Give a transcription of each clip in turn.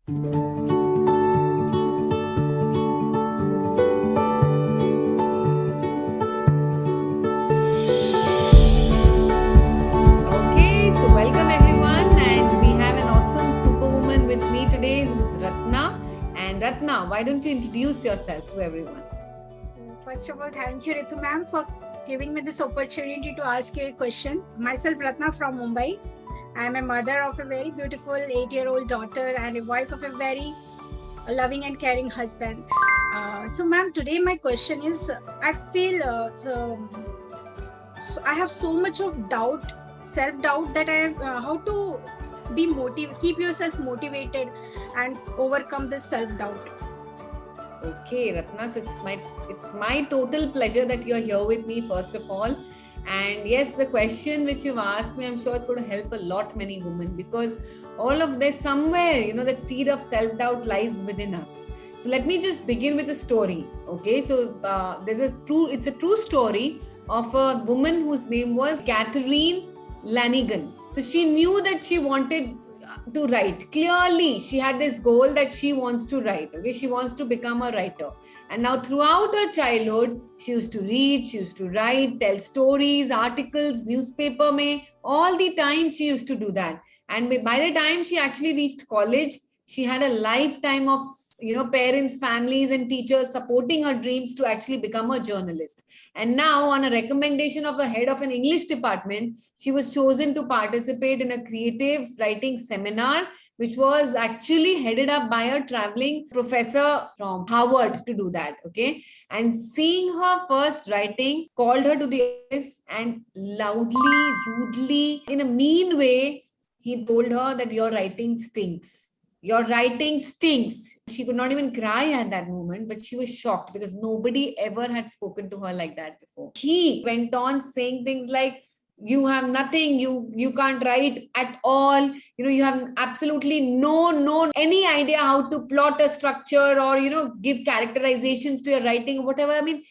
Okay, so welcome everyone, and we have an awesome superwoman with me today who's Ratna. And Ratna, why don't you introduce yourself to everyone? First of all, thank you, Ritu ma'am, for giving me this opportunity to ask you a question. Myself, Ratna from Mumbai. I am a mother of a very beautiful 8-year-old daughter and a wife of a very loving and caring husband. So, ma'am, today my question is I feel so I have so much of doubt, self doubt, that I have how to keep yourself motivated and overcome this self doubt. Okay, Ratna, so it's my total pleasure that you're here with me, first of all. And yes, the question which you've asked me, I'm sure it's going to help a lot many women, because all of this somewhere, that seed of self-doubt lies within us. So let me just begin with a story. Okay, so it's a true story of a woman whose name was Catherine Lanigan. So she knew that she wanted to write. Clearly, she had this goal that she wants to write. Okay, she wants to become a writer. And now, throughout her childhood, she used to read, she used to write, tell stories, articles, newspaper mein. All the time, she used to do that. And by the time she actually reached college, she had a lifetime of parents, families, and teachers supporting her dreams to actually become a journalist. And now, on a recommendation of the head of an English department, she was chosen to participate in a creative writing seminar, which was actually headed up by a traveling professor from Harvard to do that. Okay. And seeing her first writing, called her to the office and loudly, rudely, in a mean way, he told her that your writing stinks. Your writing stinks. She could not even cry at that moment, but she was shocked because nobody ever had spoken to her like that before. He went on saying things like, you have nothing, you can't write at all, you have absolutely no any idea how to plot a structure, or give characterizations to your writing, whatever. I mean,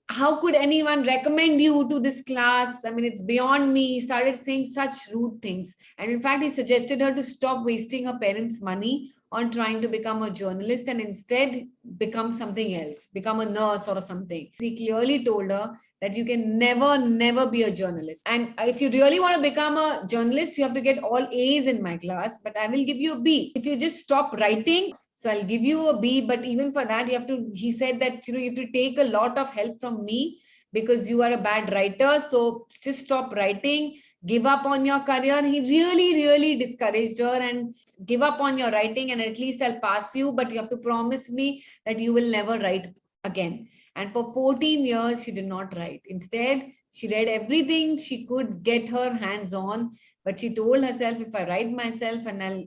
how could anyone recommend you to this class? I mean, it's beyond me. He started saying such rude things. And in fact, he suggested her to stop wasting her parents' money on trying to become a journalist and instead become something else, become a nurse or something. He clearly told her that you can never be a journalist. And if you really want to become a journalist, you have to get all A's in my class, but I will give you a B. If you just stop writing, so I'll give you a B, but even for that, he said that, you have to take a lot of help from me because you are a bad writer. So just stop writing, give up on your career. He really discouraged her, and give up on your writing and at least I'll pass you, but you have to promise me that you will never write again. And for 14 years, she did not write. Instead, she read everything she could get her hands on, but she told herself, if I write myself and I'll,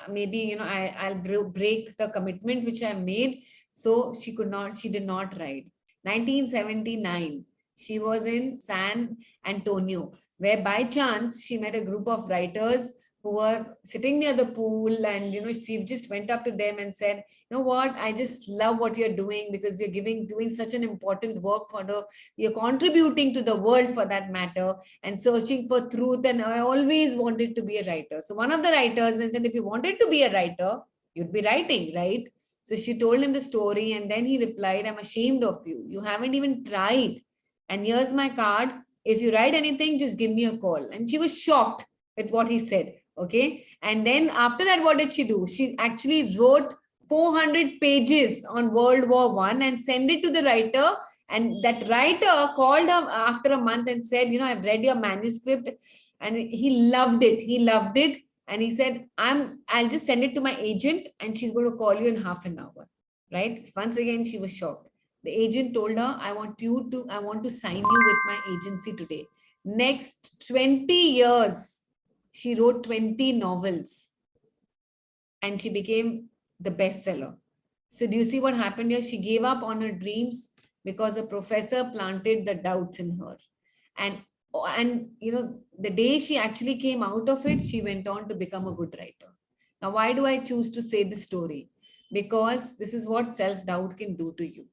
maybe I'll break the commitment which I made. So she did not write. 1979, she was in San Antonio, where by chance she met a group of writers who were sitting near the pool, and she just went up to them and said, you know what, I just love what you're doing, because you're doing such an important work you're contributing to the world, for that matter, and searching for truth. And I always wanted to be a writer. So one of the writers then said, if you wanted to be a writer, you'd be writing, right? So she told him the story, and then he replied, I'm ashamed of you. You haven't even tried. And here's my card. If you write anything, just give me a call. And she was shocked with what he said. Okay. And then after that, what did she do? She actually wrote 400 pages on World War I and sent it to the writer. And that writer called her after a month and said, I've read your manuscript, and he loved it. He loved it. And he said, I'll just send it to my agent and she's going to call you in half an hour. Right. Once again, she was shocked. The agent told her, I want to sign you with my agency today. Next 20 years, she wrote 20 novels and she became the bestseller. So do you see what happened here? She gave up on her dreams because a professor planted the doubts in her. And the day she actually came out of it, she went on to become a good writer. Now, why do I choose to say this story? Because this is what self-doubt can do to you.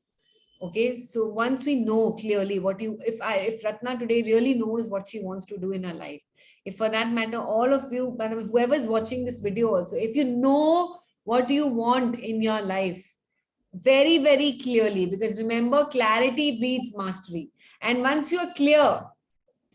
Okay, so once we know clearly if Ratna today really knows what she wants to do in her life, if for that matter, all of you, whoever is watching this video also, if you know what you want in your life very, very clearly, because remember, clarity breeds mastery. And once you're clear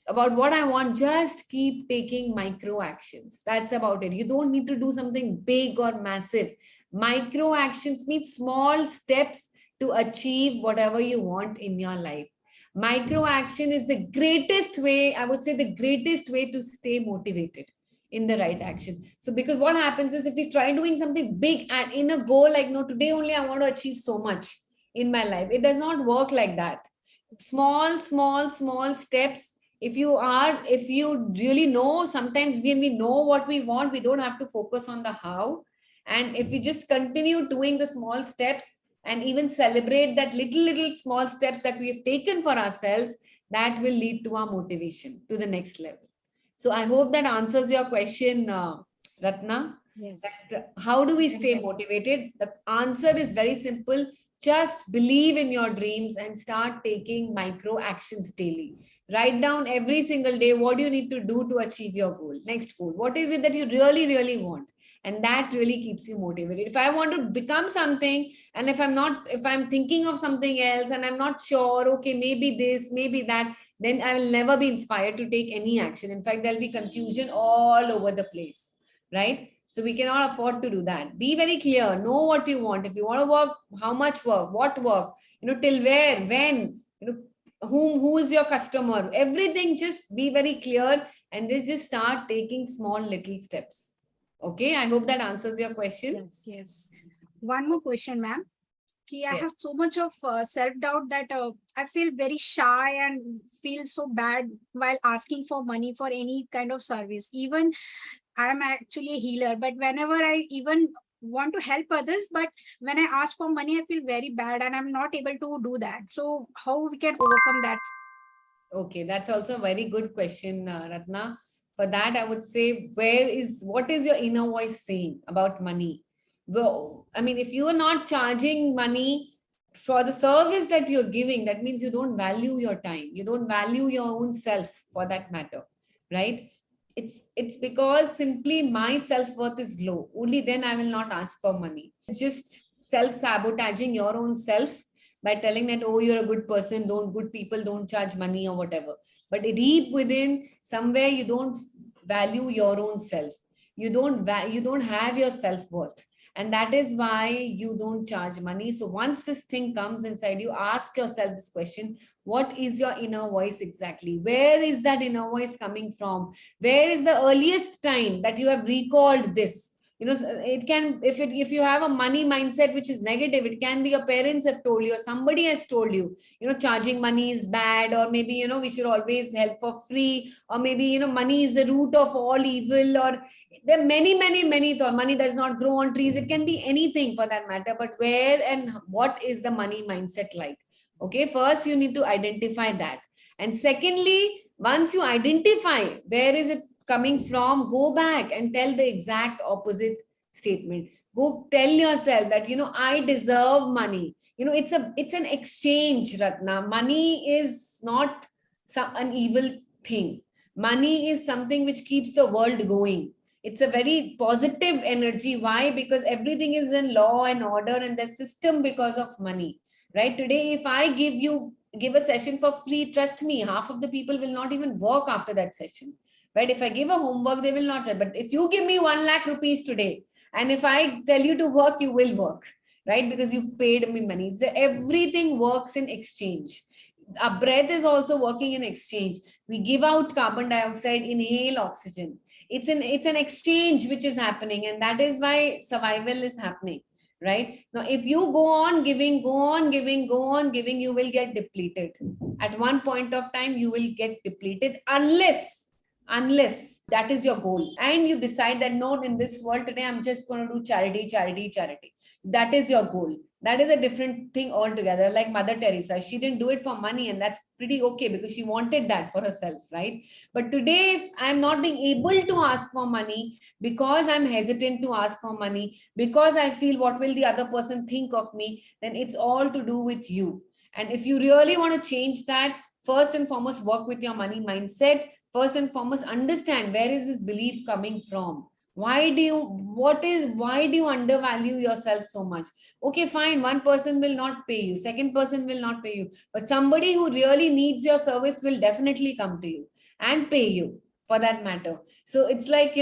about what I want, just keep taking micro actions. That's about it. You don't need to do something big or massive. Micro actions mean small steps to achieve whatever you want in your life. Micro action is the greatest way, I would say, the greatest way to stay motivated in the right action. So, because what happens is if we try doing something big and in a goal, like, no, today only I want to achieve so much in my life, it does not work like that. Small steps. If you really know, sometimes when we know what we want, we don't have to focus on the how. And if we just continue doing the small steps and even celebrate that little small steps that we have taken for ourselves, that will lead to our motivation to the next level. So I hope that answers your question, Ratna. Yes. How do we stay motivated? The answer is very simple. Just believe in your dreams and start taking micro actions daily. Write down every single day what you need to do to achieve your goal. Next goal. What is it that you really, really want? And that really keeps you motivated. If I want to become something, and if I'm thinking of something else and I'm not sure, okay, maybe this, maybe that, then I will never be inspired to take any action. In fact, there'll be confusion all over the place, right? So we cannot afford to do that. Be very clear. Know what you want. If you want to work, how much work, what work, till where, when, who is your customer, everything. Just be very clear and just start taking small little steps. Okay, I hope that answers your question. Yes. One more question, ma'am. I have so much of self-doubt that I feel very shy and feel so bad while asking for money for any kind of service. Even I'm actually a healer, but whenever I even want to help others, but when I ask for money, I feel very bad and I'm not able to do that. So how we can overcome that? Okay, that's also a very good question, Ratna. For that, I would say, what is your inner voice saying about money? Well, I mean, if you are not charging money for the service that you're giving, that means you don't value your time. You don't value your own self, for that matter, right? It's because simply my self-worth is low. Only then I will not ask for money. It's just self-sabotaging your own self by telling that, oh, you're a good person, good people don't charge money or whatever. But deep within, somewhere, you don't value your own self. You don't have your self-worth. And that is why you don't charge money. So once this thing comes inside you, ask yourself this question: what is your inner voice exactly? Where is that inner voice coming from? Where is the earliest time that you have recalled this? It can, if you have a money mindset which is negative, it can be your parents have told you, or somebody has told you, charging money is bad, or maybe, we should always help for free, or maybe, money is the root of all evil, or there are many thoughts. Money does not grow on trees. It can be anything for that matter. But where and what is the money mindset like? Okay, first you need to identify that. And secondly, once you identify where is it coming from, go back and tell the exact opposite statement. Go tell yourself that, I deserve money. It's an exchange, Ratna. Money is not an evil thing. Money is something which keeps the world going. It's a very positive energy. Why? Because everything is in law and order and the system because of money, right? Today, if I give a session for free, trust me, half of the people will not even work after that session, right? If I give a homework, they will not. But if you give me 1 lakh rupees today, and if I tell you to work, you will work, right? Because you've paid me money. So everything works in exchange. Our breath is also working in exchange. We give out carbon dioxide, inhale oxygen. It's an exchange which is happening, and that is why survival is happening, right? Now, if you go on giving, you will get depleted. At one point of time, you will get depleted unless that is your goal, and you decide that, no, in this world today, I'm just going to do charity. That is your goal. That is a different thing altogether. Like Mother Teresa, she didn't do it for money, and that's pretty okay because she wanted that for herself, right? But today, if I'm not being able to ask for money because I'm hesitant to ask for money, because I feel what will the other person think of me, then it's all to do with you. And if you really want to change that, first and foremost, work with your money mindset. First and foremost, understand where is this belief coming from. Why do you undervalue yourself so much? Okay, fine. One person will not pay you. Second person will not pay you. But somebody who really needs your service will definitely come to you and pay you for that matter. So it's like,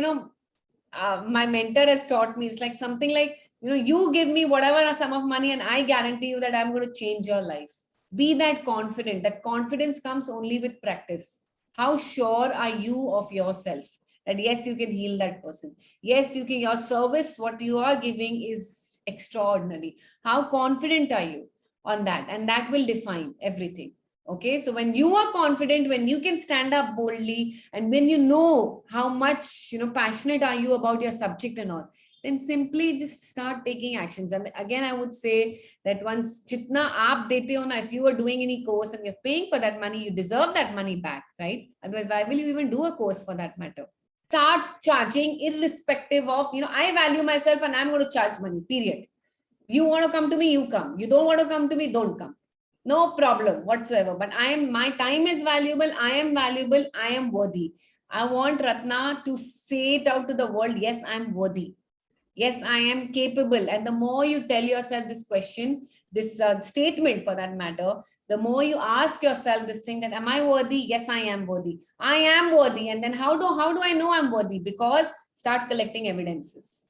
my mentor has taught me, it's like something like, you give me whatever sum of money and I guarantee you that I'm going to change your life. Be that confident. That confidence comes only with practice. How sure are you of yourself that yes, you can heal that person? Yes, you can. Your service, what you are giving is extraordinary. How confident are you on that? And that will define everything. Okay, so when you are confident, when you can stand up boldly, and when you know how much passionate are you about your subject and all, then simply just start taking actions. And again, I would say that once jitna aap dete ho na, if you are doing any course and you're paying for that money, you deserve that money back, right? Otherwise, why will you even do a course for that matter? Start charging irrespective of, I value myself and I'm going to charge money, period. You want to come to me, you come. You don't want to come to me, don't come. No problem whatsoever. But my time is valuable. I am valuable. I am worthy. I want Ratna to say it out to the world. Yes, I'm worthy. Yes, I am capable. And the more you tell yourself this question, this statement for that matter, the more you ask yourself this thing that, am I worthy? Yes, I am worthy. I am worthy. And then how do I know I'm worthy? Because start collecting evidences.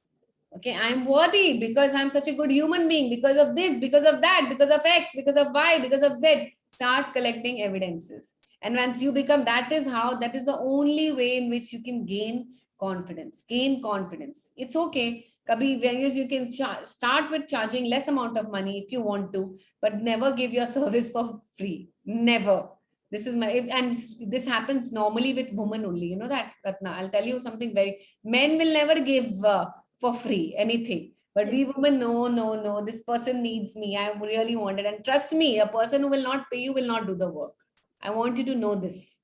Okay, I'm worthy because I'm such a good human being, because of this, because of that, because of X, because of Y, because of Z. Start collecting evidences. And once you become, that is the only way in which you can gain confidence. It's okay. Kabhi, you can start with charging less amount of money if you want to, but never give your service for free. Never. This is and this happens normally with women only. You know that, Ratna. I'll tell you something men will never give for free anything. But we women, no, this person needs me. I really want it. And trust me, a person who will not pay you will not do the work. I want you to know this.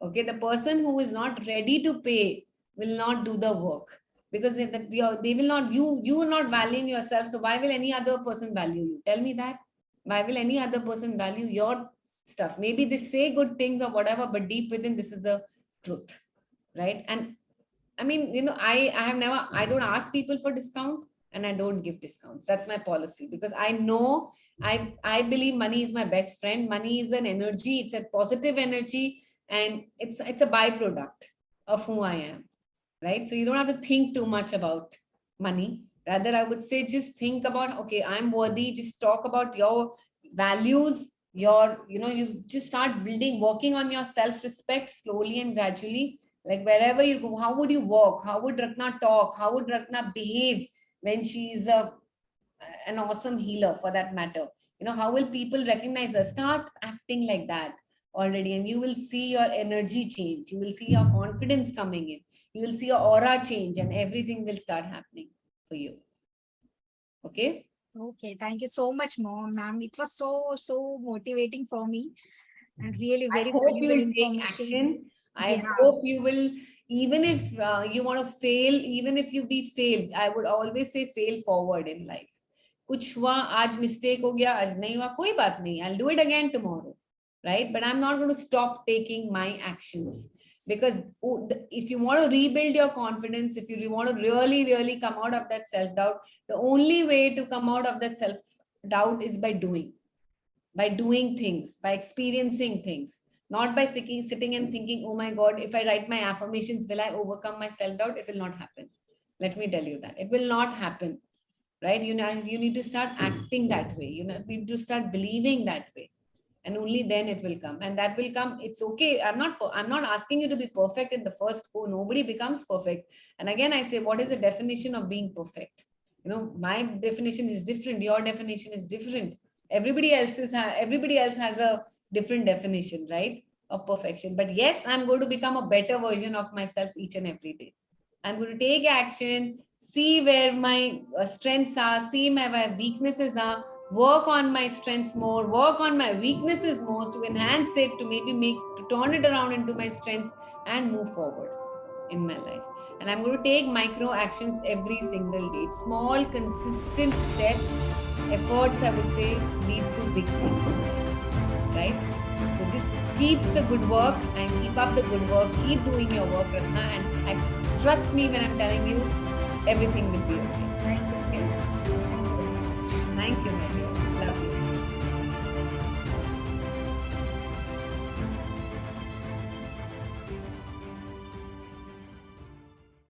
Okay, the person who is not ready to pay will not do the work, because they will not, you are not valuing yourself. So why will any other person value you? Tell me that. Why will any other person value your stuff? Maybe they say good things or whatever, but deep within, this is the truth, right? And I mean, I don't ask people for discount, and I don't give discounts. That's my policy, because I know, I believe money is my best friend. Money is an energy. It's a positive energy, and it's a byproduct of who I am, right? So you don't have to think too much about money. Rather, I would say just think about, okay, I'm worthy. Just talk about your values, you just start working on your self-respect slowly and gradually. Like wherever you go, how would you walk? How would Ratna talk? How would Ratna behave when she's an awesome healer for that matter? How will people recognize her? Start acting like that already, and you will see your energy change. You will see your confidence coming in. You will see your aura change, and everything will start happening for you. Okay? Okay, thank you so much, ma'am. It was so motivating for me, and really very I hope you valuable will take information. action. I Yeah. hope you will, even if you want to fail, even if you be failed, I would always say fail forward in life. कुछ हुआ, आज mistake हो गया, आज नहीं हुआ, कोई बात नहीं. I'll do it again tomorrow, right? But I'm not going to stop taking my actions, because if you want to rebuild your confidence, if you want to really, really come out of that self-doubt, the only way to come out of that self-doubt is by doing things, by experiencing things, not by sitting and thinking, oh my God, if I write my affirmations, will I overcome my self-doubt? It will not happen. Let me tell you that. It will not happen, right? You need to start acting that way. You need to start believing that way. And only then it will come. And that will come. It's okay. I'm not asking you to be perfect in the first go. Nobody becomes perfect. And again, I say, what is the definition of being perfect? My definition is different. Your definition is different. Everybody else has a different definition, right, of perfection. But yes, I'm going to become a better version of myself each and every day. I'm going to take action, see where my strengths are, see where my weaknesses are, work on my strengths more, work on my weaknesses more, to enhance it, to turn it around into my strengths, and move forward in my life. And I'm going to take micro actions every single day. Small, consistent steps, efforts, I would say, lead to big things in life, right? So just keep the good work and keep up the good work. Keep doing your work, Ratna, and trust me when I'm telling you, everything will be okay. Thank